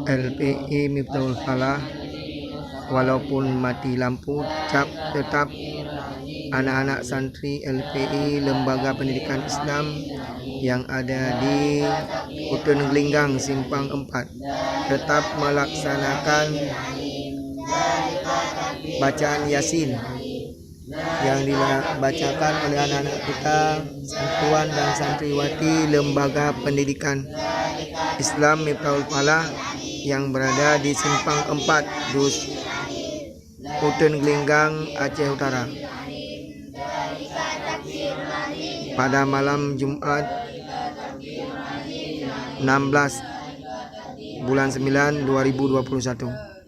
LPI Miftahul Falah, walaupun mati lampu tetap anak-anak santri LPI Lembaga Pendidikan Islam yang ada di Hutan Gelinggang Simpang 4 tetap melaksanakan bacaan Yasin yang dibacakan oleh anak-anak kita, santriwan dan santriwati Lembaga Pendidikan Islam Miftahul Falah yang berada di Simpang 4 Dus Hutan Gelinggang, Aceh Utara, pada malam Jumat 16 bulan 9 2021.